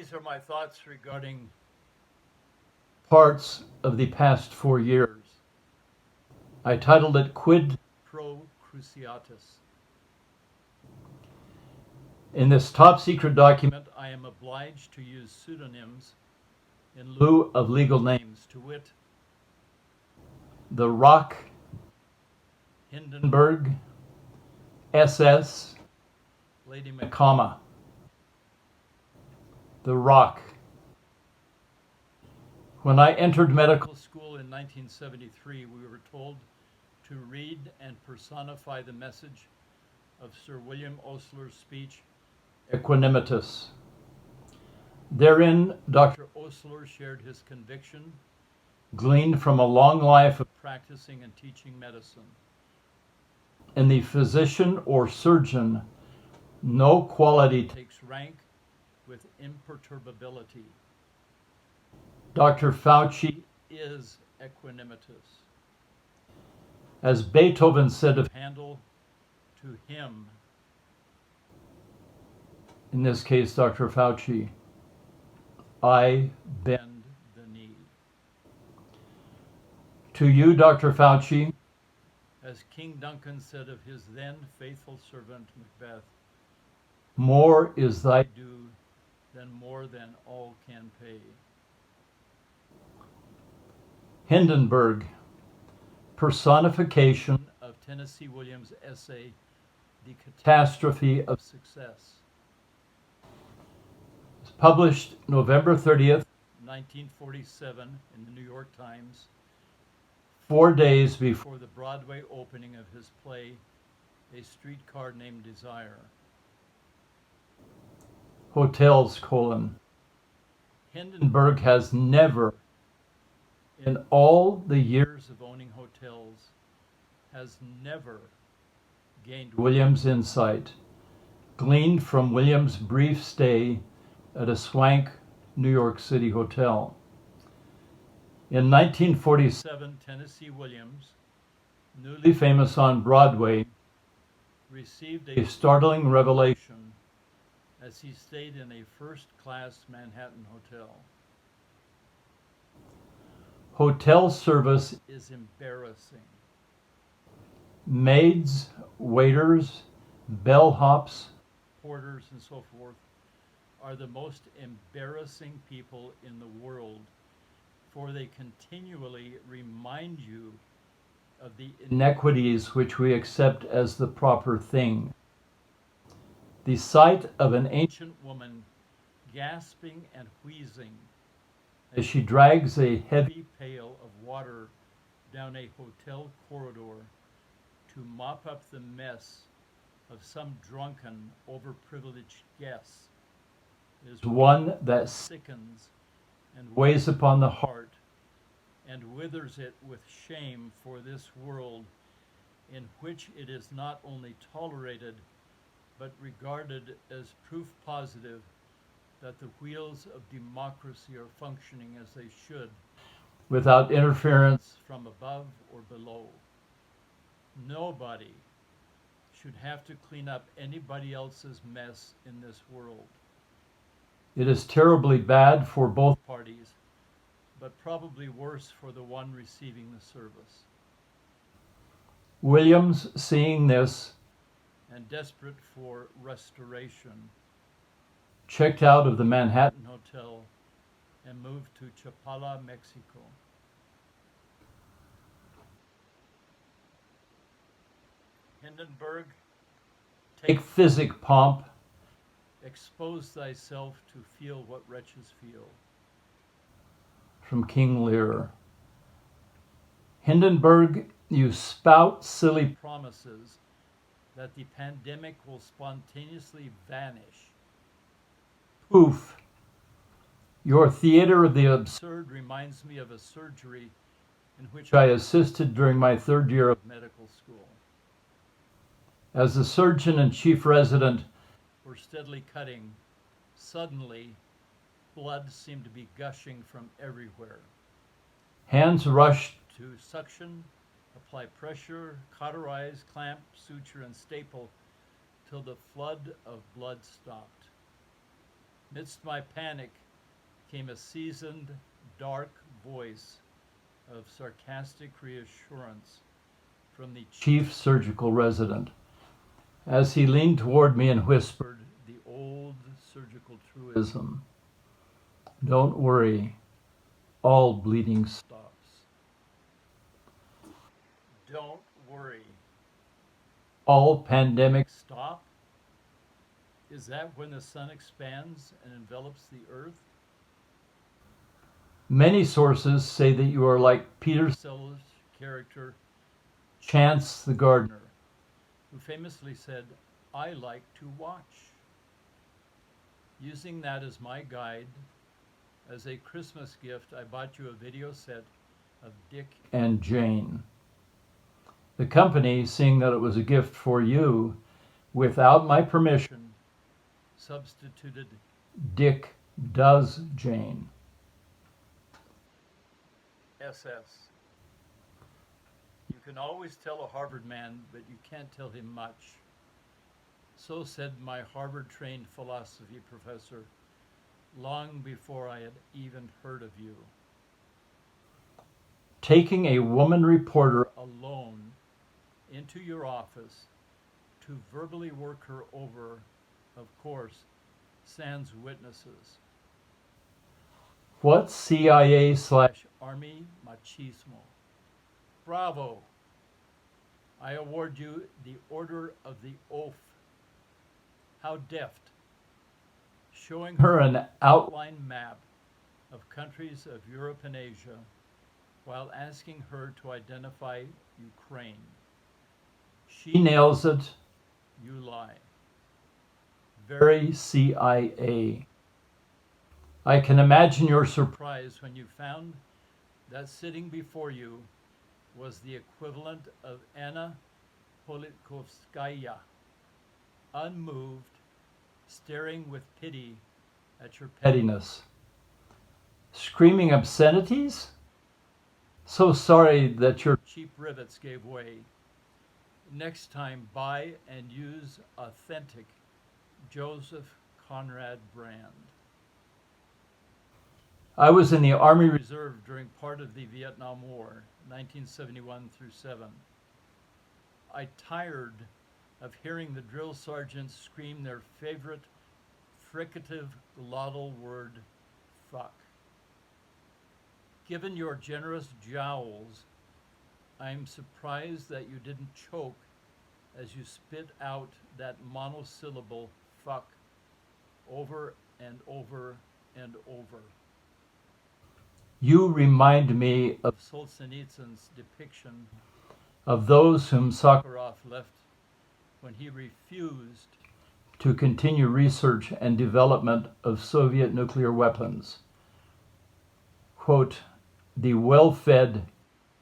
These are my thoughts regarding parts of the past 4 years. I titled it Quid Pro Cruciatus. In this top secret document, I am obliged to use pseudonyms in lieu of legal names, to wit, The Rock, Hindenburg, SS, Lady Macama. The Rock. When I entered medical school in 1973, we were told to read and personify the message of Sir William Osler's speech, Equanimitas. Therein, Dr. Osler shared his conviction, gleaned from a long life of practicing and teaching medicine. In the physician or surgeon, no quality takes rank with imperturbability. Dr. Fauci is equanimous. As Beethoven said of Handel, to him, in this case Dr. Fauci, I bend the knee. To you, Dr. Fauci, as King Duncan said of his then faithful servant Macbeth, more is thy due than more than all can pay. Hindenburg, personification of Tennessee Williams' essay, The Catastrophe of Success. It's published November 30th, 1947 in the New York Times, 4 days before the Broadway opening of his play, A Streetcar Named Desire. Hotels, Hindenburg has never, in all the years of owning hotels, has never gained Williams' insight, gleaned from Williams' brief stay at a swank New York City hotel. In 1947, Tennessee Williams, newly famous on Broadway, received a startling revelation as he stayed in a first-class Manhattan hotel. Hotel service is embarrassing. Maids, waiters, bellhops, porters, and so forth are the most embarrassing people in the world, for they continually remind you of the inequities which we accept as the proper thing. The sight of an ancient woman gasping and wheezing as she drags a heavy pail of water down a hotel corridor to mop up the mess of some drunken, overprivileged guests is one that sickens and weighs upon the heart and withers it with shame for this world in which it is not only tolerated but regarded as proof positive that the wheels of democracy are functioning as they should, without interference from above or below. Nobody should have to clean up anybody else's mess in this world. It is terribly bad for both parties, but probably worse for the one receiving the service. Williams, seeing this, and desperate for restoration, checked out of the Manhattan Hotel and moved to Chapala, Mexico. Hindenburg, take physic, pomp, expose thyself to feel what wretches feel. From King Lear. Hindenburg, you spout silly promises that the pandemic will spontaneously vanish. Poof! Your theater of the absurd reminds me of a surgery in which I assisted during my 3rd year of medical school. As the surgeon and chief resident were steadily cutting, suddenly blood seemed to be gushing from everywhere. Hands rushed to suction, apply pressure, cauterize, clamp, suture, and staple till the flood of blood stopped. Amidst my panic came a seasoned, dark voice of sarcastic reassurance from the chief surgical resident as he leaned toward me and whispered the old surgical truism: "Don't worry, all bleeding stops." Don't worry, all pandemics stop? Is that when the sun expands and envelops the earth? Many sources say that you are like Peter Sellers' character, Chance the gardener, who famously said, "I like to watch." Using that as my guide, as a Christmas gift, I bought you a video set of Dick and Jane. The company, seeing that it was a gift for you, without my permission, substituted Dick Does Jane. SS. You can always tell a Harvard man, but you can't tell him much. So said my Harvard-trained philosophy professor long before I had even heard of you. Taking a woman reporter alone into your office to verbally work her over, of course, sans witnesses. What CIA/Army machismo? Bravo! I award you the Order of the Oath. How deft. Showing her an outline map of countries of Europe and Asia while asking her to identify Ukraine. She nails it, you lie. Very CIA. I can imagine your surprise when you found that sitting before you was the equivalent of Anna Politkovskaya, unmoved, staring with pity at your pettiness. Screaming obscenities? So sorry that your cheap rivets gave way. Next time, buy and use authentic Joseph Conrad brand. I was in the Army Reserve during part of the Vietnam War, 1971 through 7. I tired of hearing the drill sergeants scream their favorite fricative glottal word, fuck. Given your generous jowls, I'm surprised that you didn't choke as you spit out that monosyllable fuck over and over and over. You remind me of Solzhenitsyn's depiction of those whom Sakharov left when he refused to continue research and development of Soviet nuclear weapons. Quote, the well-fed,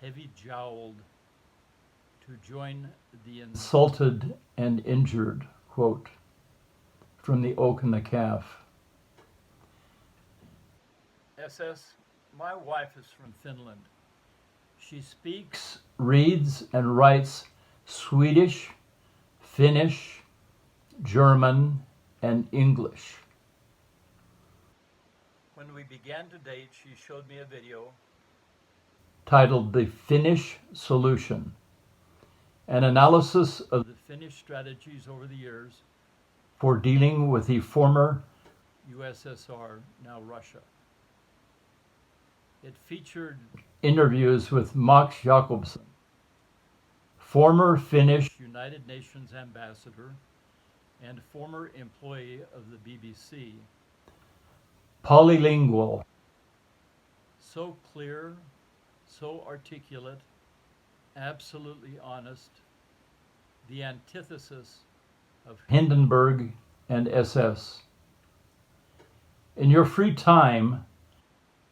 heavy-jowled to join the insulted and injured, quote, from The Oak and the Calf. SS, my wife is from Finland. She speaks, reads, and writes Swedish, Finnish, German, and English. When we began to date, she showed me a video titled The Finnish Solution, an analysis of the Finnish strategies over the years for dealing with the former USSR, now Russia. It featured interviews with Max Jakobsen, former Finnish United Nations ambassador and former employee of the BBC. Polylingual, so clear, so articulate, absolutely honest, the antithesis of Hindenburg and SS. In your free time,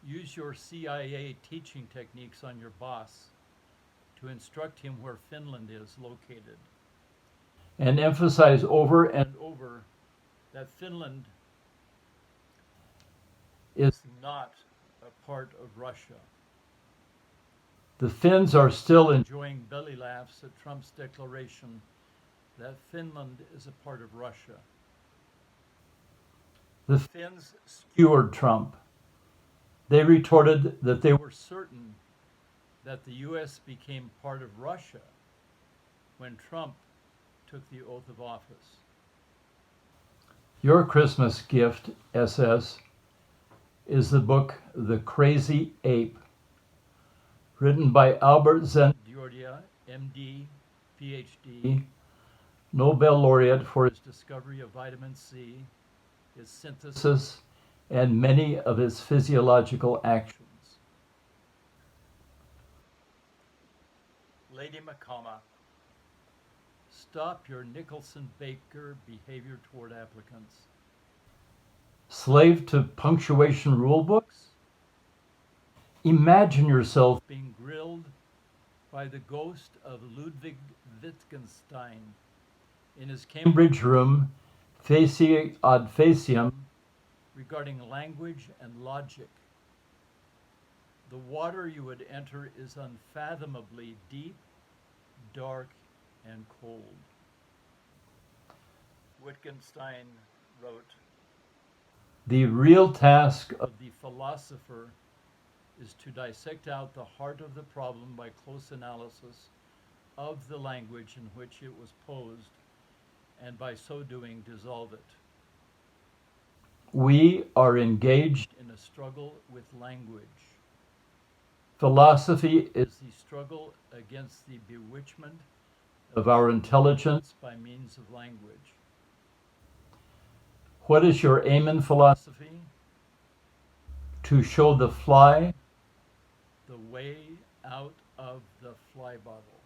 use your CIA teaching techniques on your boss to instruct him where Finland is located, and emphasize over and over that Finland is not a part of Russia. The Finns are still enjoying belly laughs at Trump's declaration that Finland is a part of Russia. The Finns skewered Trump. They retorted that they were certain that the U.S. became part of Russia when Trump took the oath of office. Your Christmas gift, SS, is the book The Crazy Ape, written by Albert Zendiordia, MD, PhD, Nobel laureate for his discovery of vitamin C, his synthesis, and many of its physiological actions. Lady Macama, stop your Nicholson-Baker behavior toward applicants. Slave to punctuation rule books? Imagine yourself being grilled by the ghost of Ludwig Wittgenstein in his Cambridge room, facie ad facium, regarding language and logic. The water you would enter is unfathomably deep, dark, and cold. Wittgenstein wrote, "The real task of the philosopher is to dissect out the heart of the problem by close analysis of the language in which it was posed, and by so doing dissolve it." We are engaged in a struggle with language. Philosophy is the struggle against the bewitchment of our intelligence by means of language. What is your aim in philosophy? To show the fly the way out of the fly bottle.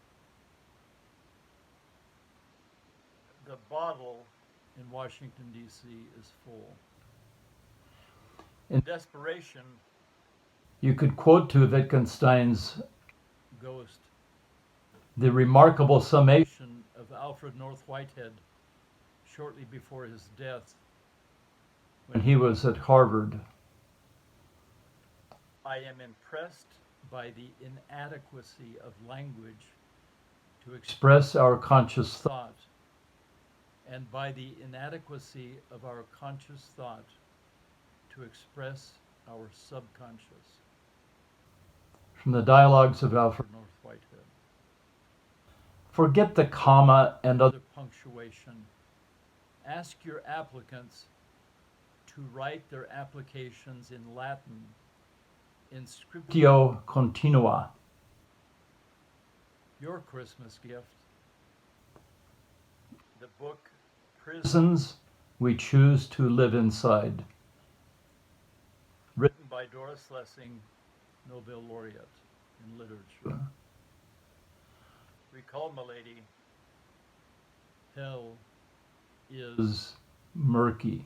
The bottle in Washington, D.C. is full. In desperation, you could quote to Wittgenstein's ghost the remarkable summation of Alfred North Whitehead shortly before his death when he was at Harvard. I am impressed by the inadequacy of language to express our conscious thought, and by the inadequacy of our conscious thought to express our subconscious. From the Dialogues of Alfred North Whitehead. Forget the comma and other punctuation. Ask your applicants to write their applications in Latin, in scriptio continua. Your Christmas gift, the book Prisons We Choose to Live Inside, written by Doris Lessing, Nobel laureate in literature. Recall, milady, hell is murky.